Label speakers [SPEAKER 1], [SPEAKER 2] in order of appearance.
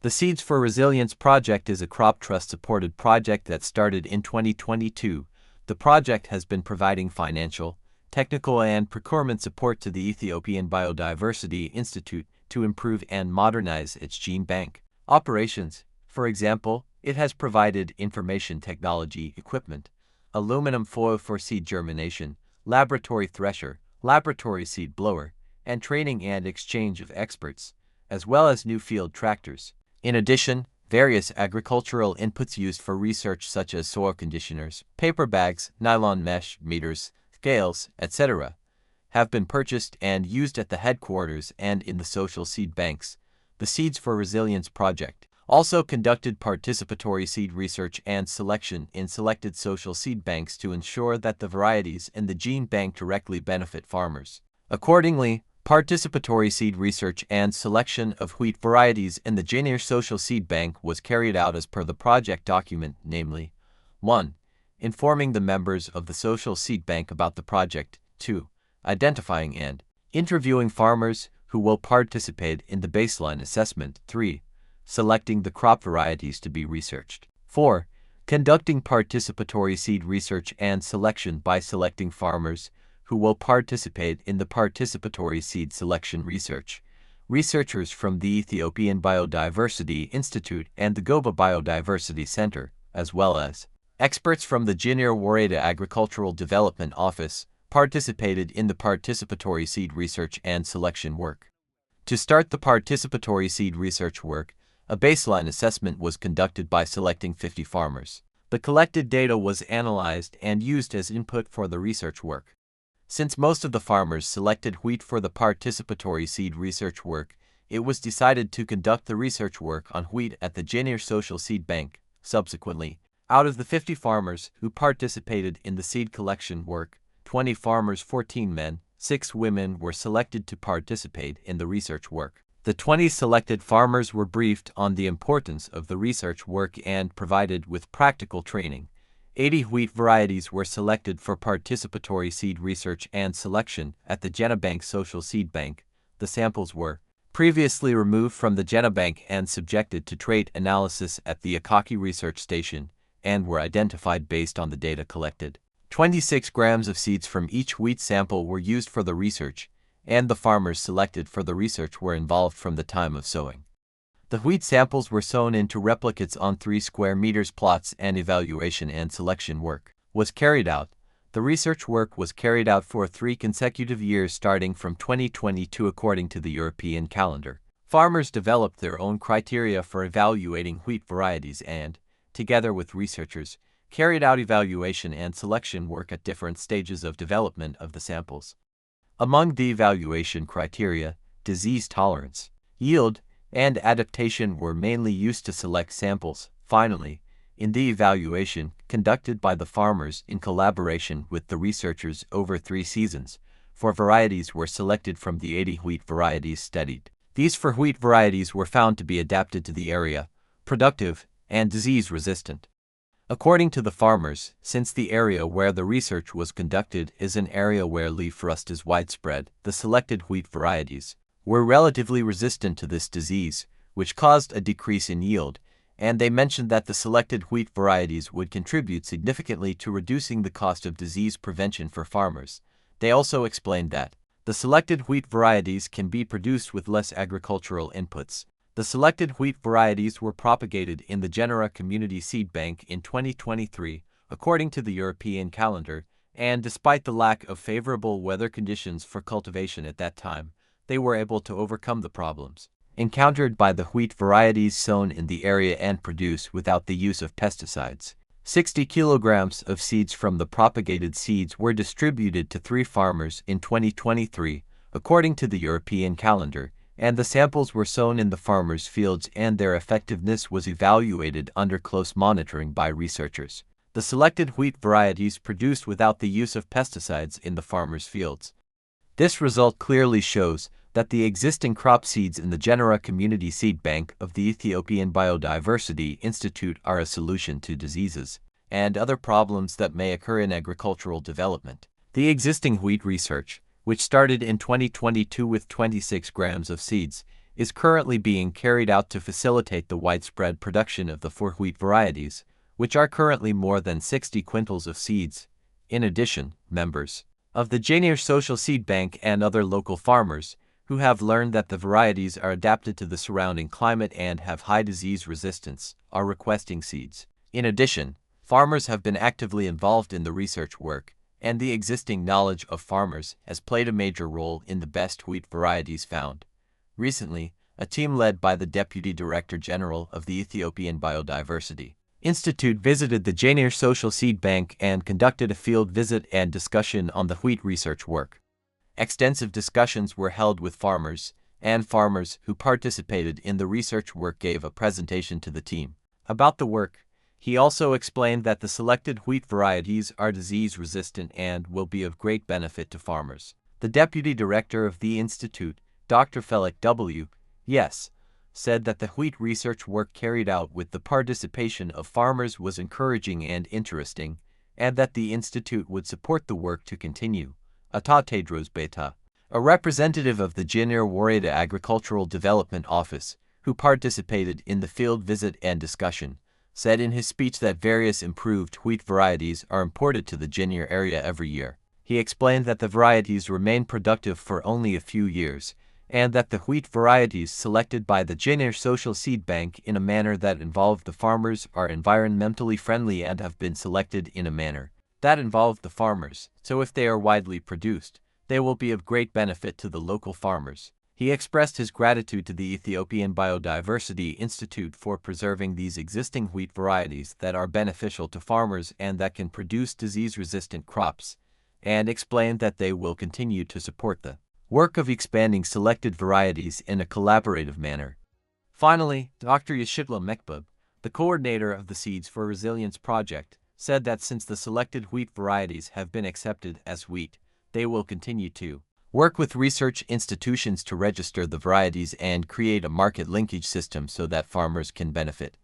[SPEAKER 1] The Seeds for Resilience project is a crop trust-supported project that started in 2022. The project has been providing financial, technical and procurement support to the Ethiopian Biodiversity Institute to improve and modernize its gene bank operations. For example, it has provided information technology equipment, aluminum foil for seed germination, laboratory thresher, laboratory seed blower, and training and exchange of experts, as well as new field tractors. In addition, various agricultural inputs used for research such as soil conditioners, paper bags, nylon mesh, meters, scales, etc., have been purchased and used at the headquarters and in the social seed banks. The Seeds for Resilience project also conducted participatory seed research and selection in selected social seed banks to ensure that the varieties in the gene bank directly benefit farmers. Accordingly, participatory seed research and selection of wheat varieties in the Janier Social Seed Bank was carried out as per the project document, namely 1. Informing the members of the Social Seed Bank about the project, 2. Identifying and interviewing farmers who will participate in the baseline assessment, 3. Selecting the crop varieties to be researched, 4. Conducting participatory seed research and selection by selecting farmers who will participate in the participatory seed selection research. Researchers from the Ethiopian Biodiversity Institute and the Goba Biodiversity Center, as well as experts from the Janier Wareda Agricultural Development Office, participated in the participatory seed research and selection work. To start the participatory seed research work, a baseline assessment was conducted by selecting 50 farmers. The collected data was analyzed and used as input for the research work. Since most of the farmers selected wheat for the participatory seed research work, it was decided to conduct the research work on wheat at the Janier Social Seed Bank. Subsequently, out of the 50 farmers who participated in the seed collection work, 20 farmers, 14 men, 6 women were selected to participate in the research work. The 20 selected farmers were briefed on the importance of the research work and provided with practical training. 80 wheat varieties were selected for participatory seed research and selection at the Genabank Social Seed Bank. The samples were previously removed from the Genabank and subjected to trait analysis at the Akaki Research Station and were identified based on the data collected. 26 grams of seeds from each wheat sample were used for the research, and the farmers selected for the research were involved from the time of sowing. The wheat samples were sown into replicates on 3 square meters plots and evaluation and selection work was carried out. The research work was carried out for 3 consecutive years starting from 2022 according to the European calendar. Farmers developed their own criteria for evaluating wheat varieties and, together with researchers, carried out evaluation and selection work at different stages of development of the samples. Among the evaluation criteria, disease tolerance, yield, and adaptation were mainly used to select samples. Finally, in the evaluation conducted by the farmers in collaboration with the researchers over 3 seasons, 4 varieties were selected from the 80 wheat varieties studied. These 4 wheat varieties were found to be adapted to the area, productive, and disease-resistant. According to the farmers, since the area where the research was conducted is an area where leaf rust is widespread, the selected wheat varieties were relatively resistant to this disease, which caused a decrease in yield, and they mentioned that the selected wheat varieties would contribute significantly to reducing the cost of disease prevention for farmers. They also explained that the selected wheat varieties can be produced with less agricultural inputs. The selected wheat varieties were propagated in the Genera Community Seed Bank in 2023, according to the European calendar, and despite the lack of favorable weather conditions for cultivation at that time, they were able to overcome the problems encountered by the wheat varieties sown in the area and produce without the use of pesticides. 60 kilograms of seeds from the propagated seeds were distributed to 3 farmers in 2023, according to the European calendar, and the samples were sown in the farmers' fields and their effectiveness was evaluated under close monitoring by researchers. The selected wheat varieties produced without the use of pesticides in the farmers' fields. This result clearly shows that the existing crop seeds in the Genera Community Seed Bank of the Ethiopian Biodiversity Institute are a solution to diseases and other problems that may occur in agricultural development. The existing wheat research, which started in 2022 with 26 grams of seeds, is currently being carried out to facilitate the widespread production of the 4 wheat varieties, which are currently more than 60 quintals of seeds. In addition, members of the Janeer Social Seed Bank and other local farmers, who have learned that the varieties are adapted to the surrounding climate and have high disease resistance, are requesting seeds. In addition, farmers have been actively involved in the research work, and the existing knowledge of farmers has played a major role in the best wheat varieties found. Recently, a team led by the Deputy Director General of the Ethiopian Biodiversity Institute visited the Janeer Social Seed Bank and conducted a field visit and discussion on the wheat research work. Extensive discussions were held with farmers, and farmers who participated in the research work gave a presentation to the team. About the work, he also explained that the selected wheat varieties are disease-resistant and will be of great benefit to farmers. The Deputy Director of the Institute, Dr. Felix W. Yes, said that the wheat research work carried out with the participation of farmers was encouraging and interesting, and that the Institute would support the work to continue. Ata Tedros Beta, a representative of the Janeer Wareda Agricultural Development Office, who participated in the field visit and discussion, said in his speech that various improved wheat varieties are imported to the Janeer area every year. He explained that the varieties remain productive for only a few years, and that the wheat varieties selected by the Janeer Social Seed Bank in a manner that involved the farmers are environmentally friendly and have been selected in a manner that involved the farmers, so if they are widely produced, they will be of great benefit to the local farmers. He expressed his gratitude to the Ethiopian Biodiversity Institute for preserving these existing wheat varieties that are beneficial to farmers and that can produce disease-resistant crops, and explained that they will continue to support the work of expanding selected varieties in a collaborative manner. Finally, Dr. Yeshitla Mekbub, the coordinator of the Seeds for Resilience project, said that since the selected wheat varieties have been accepted as wheat, they will continue to work with research institutions to register the varieties and create a market linkage system so that farmers can benefit.